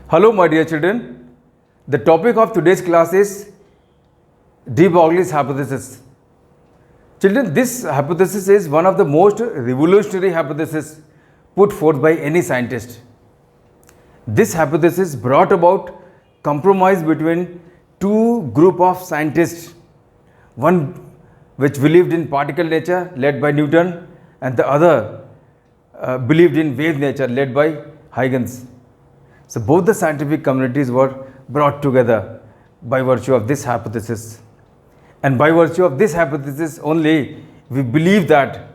Hello, my dear children. The topic of today's class is de Broglie's hypothesis. Children, this hypothesis is one of the most revolutionary hypotheses put forth by any scientist. This hypothesis brought about compromise between two group of scientists, one which believed in particle nature led by Newton and the other believed in wave nature led by Huygens. So both the scientific communities were brought together by virtue of this hypothesis. And by virtue of this hypothesis only, we believe that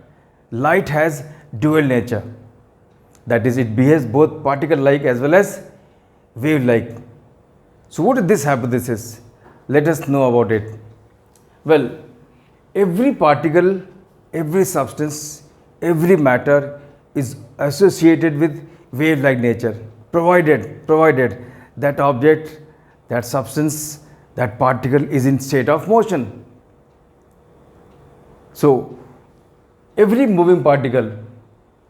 light has dual nature. That is, it behaves both particle-like as well as wave-like. So what is this hypothesis? Let us know about it. Well, every particle, every substance, every matter is associated with wave-like nature, provided that object, that substance, that particle is in state of motion. So, every moving particle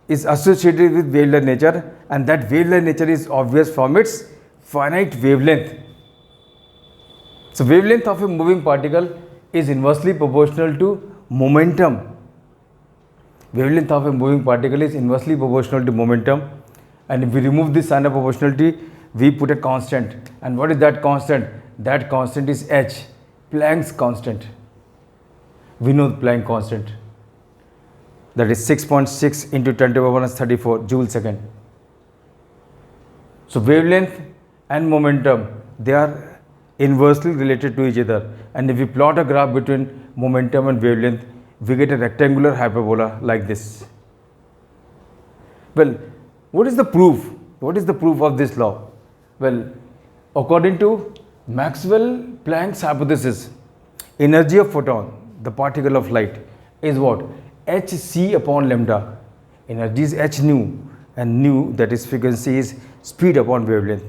is associated with wave-like nature, and that wave-like nature is obvious from its finite wavelength. So, wavelength of a moving particle is inversely proportional to momentum. Wavelength of a moving particle is inversely proportional to momentum, and if we remove this sign of proportionality, we put a constant. And what is that constant? That constant is h, Planck's constant. We know the Planck constant, that is 6.6 into 10 to the power minus 34 joule second. So wavelength and momentum, they are inversely related to each other, and if we plot a graph between momentum and wavelength, we get a rectangular hyperbola like this. Well, what is the proof? What is the proof of this law? Well, according to Maxwell-Planck's hypothesis, energy of photon, the particle of light, is what? hc upon lambda. Energy is h nu, and nu, that is frequency, is speed upon wavelength.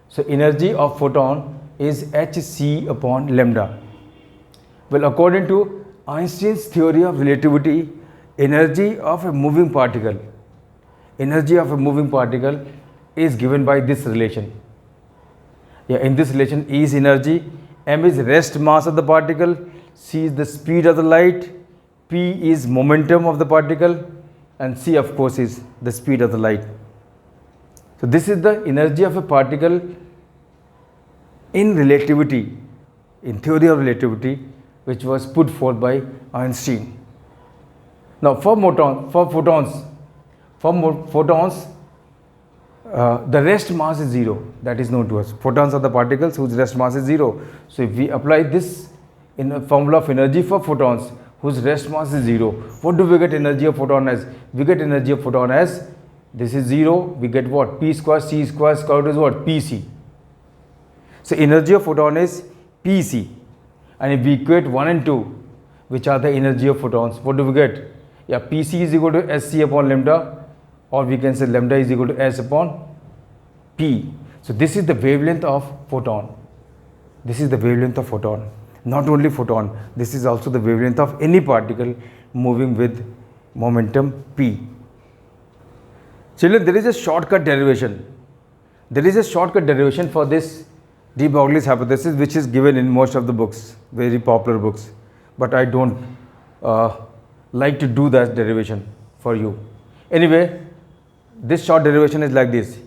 So energy of photon is hc upon lambda. Well, according to Einstein's theory of relativity, energy of a moving particle is given by this relation. In this relation, E is energy, m is rest mass of the particle, c is the speed of the light, p is momentum of the particle, and c of course is the speed of the light. So this is the energy of a particle in relativity, in theory of relativity, which was put forth by Einstein. Now for photons, the rest mass is zero. That is known to us. Photons are the particles whose rest mass is zero. So if we apply this in a formula of energy for photons whose rest mass is zero, what do we get energy of photon as? We get energy of photon as, this is zero, we get what? P square, C square, square root is what? PC. So energy of photon is PC. And if we equate 1 and 2, which are the energy of photons, what do we get? PC is equal to SC upon lambda, or we can say lambda is equal to S upon P. So this is the wavelength of photon. This is the wavelength of photon. Not only photon, this is also the wavelength of any particle moving with momentum P. Children, there is a shortcut derivation. There is a shortcut derivation for this de Broglie's hypothesis, which is given in most of the books, very popular books. But I don't like to do that derivation for you. Anyway, this short derivation is like this.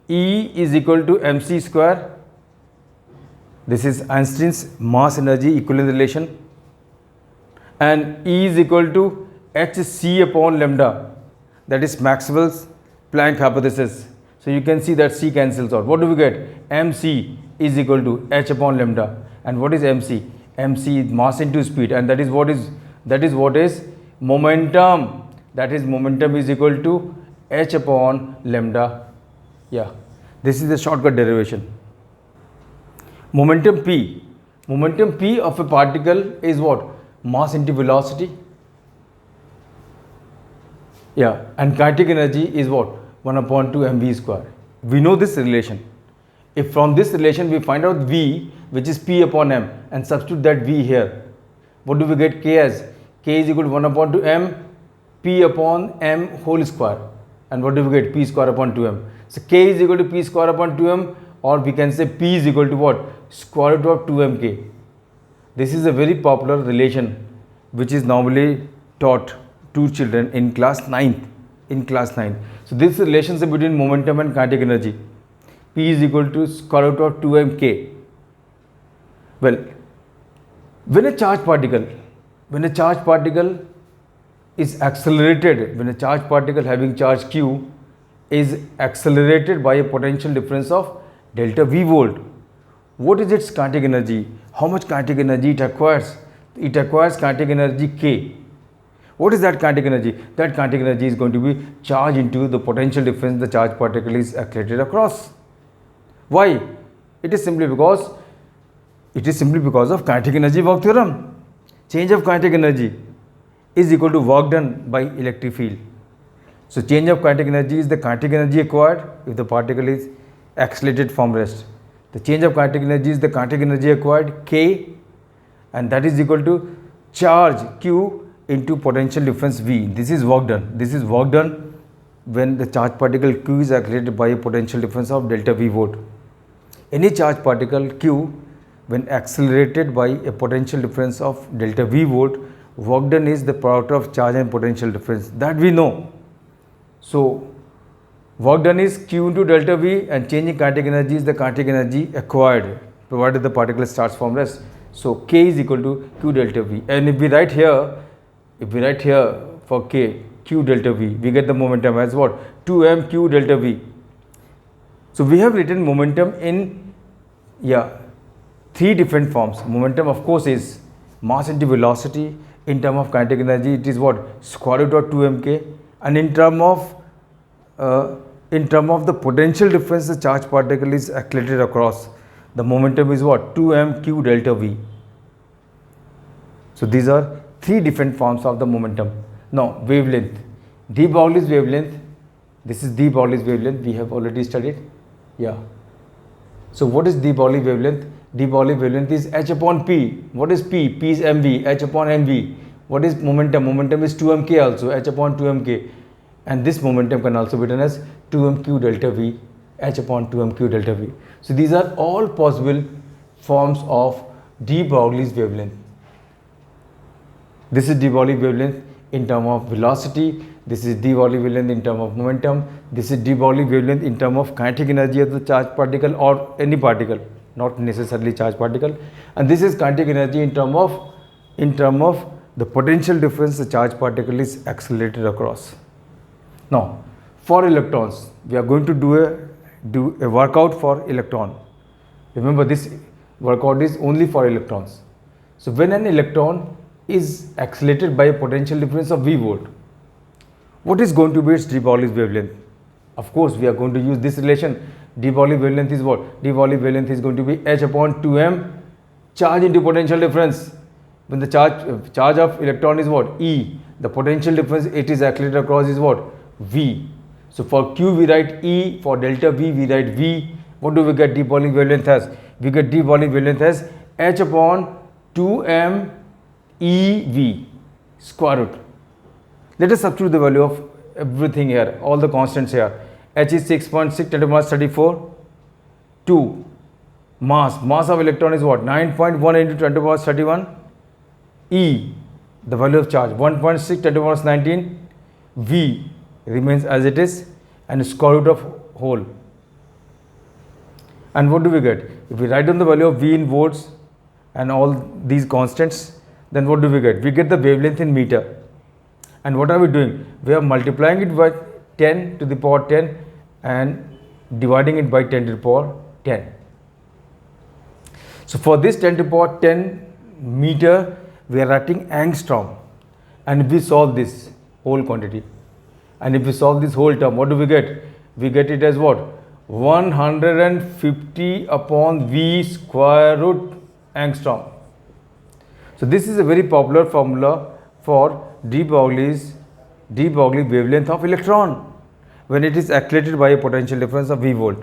E is equal to mc square. This is Einstein's mass energy equivalent relation. And E is equal to hc upon lambda. That is Maxwell's Planck hypothesis. So you can see that C cancels out. What do we get? mc is equal to h upon lambda. And what is mc? mc is mass into speed, and that is what is momentum. That is, momentum is equal to h upon lambda. This is the shortcut derivation. Momentum p of a particle is what? Mass into velocity. And kinetic energy is what? 1 upon 2 mv square. We know this relation. If from this relation we find out v, which is p upon m, and substitute that v here, what do we get k as? K is equal to 1 upon 2 m p upon m whole square. And what do we get? P square upon 2m. So K is equal to P square upon 2m or we can say P is equal to what? Square root of 2mk. This is a very popular relation which is normally taught to children in class 9th. So this relationship between momentum and kinetic energy. P is equal to square root of 2mk. Well, when a charged particle is accelerated, when a charged particle having charge q is accelerated by a potential difference of delta V volt, what is its kinetic energy? How much kinetic energy it acquires? It acquires kinetic energy K. What is that kinetic energy? That kinetic energy is going to be charged into the potential difference the charged particle is accelerated across. Why? It is simply because of kinetic energy work theorem. Change of kinetic energy is equal to work done by electric field. So change of kinetic energy is the kinetic energy acquired if the particle is accelerated from rest. The change of kinetic energy is the kinetic energy acquired K, and that is equal to charge Q into potential difference V. This is work done. This is work done when the charged particle Q is accelerated by a potential difference of delta V volt. Any charged particle Q, when accelerated by a potential difference of delta V volt, work done is the product of charge and potential difference. That we know. So work done is Q into delta V, and change in kinetic energy is the kinetic energy acquired provided the particle starts from rest. So K is equal to Q delta V. And if we write here for K, Q delta V, we get the momentum as what? 2m Q delta V. So we have written momentum in three different forms. Momentum, of course, is mass into velocity. In terms of kinetic energy, it is what? Square root of 2mk. And in terms of the potential difference the charged particle is accelerated across, the momentum is what? 2m Q delta V. So these are three different forms of the momentum. Now wavelength. De Broglie's wavelength. This is De Broglie's wavelength. We have already studied. So what is De Broglie wavelength? De Broglie wavelength is h upon p. What is p? P is mv. H upon mv. What is momentum? Momentum is 2mk also. H upon 2mk. And this momentum can also be written as 2mq delta v. H upon 2mq delta v. So these are all possible forms of De Broglie's wavelength. This is De Broglie wavelength in terms of velocity. This is De Broglie wavelength in terms of momentum. This is De Broglie wavelength in terms of kinetic energy of the charged particle or any particle, not necessarily charged particle. And this is kinetic energy in terms of the potential difference the charged particle is accelerated across. Now, for electrons, we are going to do a workout for electron. Remember, this workout is only for electrons. So when an electron is accelerated by a potential difference of V volt, what is going to be its De Broglie's wavelength? Of course, we are going to use this relation. De Broglie wavelength is what? De Broglie wavelength is going to be h upon 2m charge into potential difference. When the charge of electron is what? E. The potential difference it is accelerated across is what? V. So for Q we write E, for delta V we write V. What do we get De Broglie wavelength as? We get De Broglie wavelength as h upon 2m EV square root. Let us substitute the value of everything here, all the constants here. H is 6.6 10 to the minus 34. 2. Mass of electron is what? 9.1 into 10 to the minus 31. E, the value of charge, 1.6 10 to the minus 19. V remains as it is, and square root of whole. And what do we get? If we write down the value of V in volts and all these constants, then what do we get? We get the wavelength in meter. And what are we doing? We are multiplying it by 10 to the power 10 and dividing it by 10 to the power 10. So for this 10 to the power 10 meter, we are writing angstrom. And if we solve this whole quantity, and if we solve this whole term, what do we get? We get it as what? 150 upon V square root angstrom. So this is a very popular formula for De Broglie wavelength of electron when it is accelerated by a potential difference of V volt.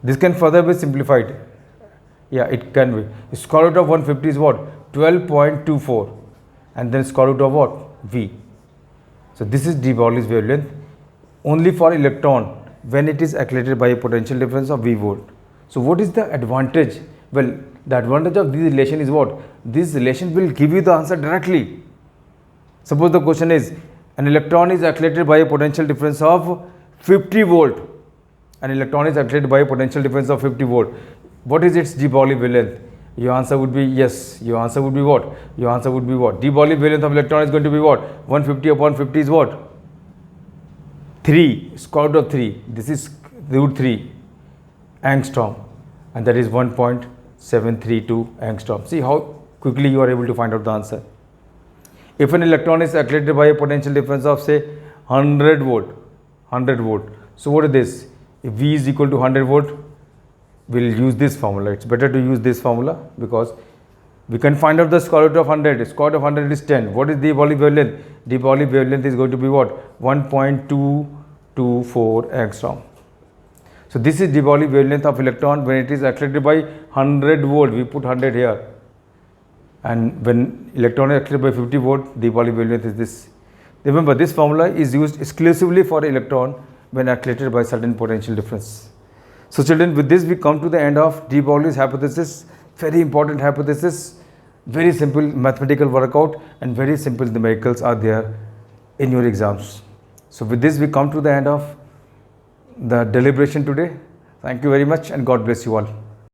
This can further be simplified. It can be. Square root of 150 is what? 12.24, and then square root of what? V. So this is De Broglie's wavelength only for electron when it is accelerated by a potential difference of V volt. So what is the advantage? Well, the advantage of this relation is what? This relation will give you the answer directly. Suppose the question is, an electron is accelerated by a potential difference of 50 volt. An electron is accelerated by a potential difference of 50 volt. What is its de Broglie wavelength? Your answer would be yes. Your answer would be what? Your answer would be what? De Broglie wavelength of electron is going to be what? 150 upon 50 is what? 3, square root of 3. This is root 3 angstrom, and that is 1.732 angstrom. See how quickly you are able to find out the answer. If an electron is accelerated by a potential difference of say 100 volt. So what is this? If V is equal to 100 volt, we'll use this formula. It's better to use this formula because we can find out the square root of 100. Square root of 100 is 10. What is de Broglie wavelength? De Broglie wavelength is going to be what? 1.224 angstrom. So this is de Broglie wavelength of electron when it is accelerated by 100 volt. We put 100 here. And when electron is accelerated by 50 volt, de Broglie wavelength is this. Remember, this formula is used exclusively for electron when accelerated by certain potential difference. So children, with this we come to the end of de Broglie's hypothesis. Very important hypothesis, very simple mathematical workout, and very simple numericals are there in your exams. So with this we come to the end of the deliberation today. Thank you very much and God bless you all.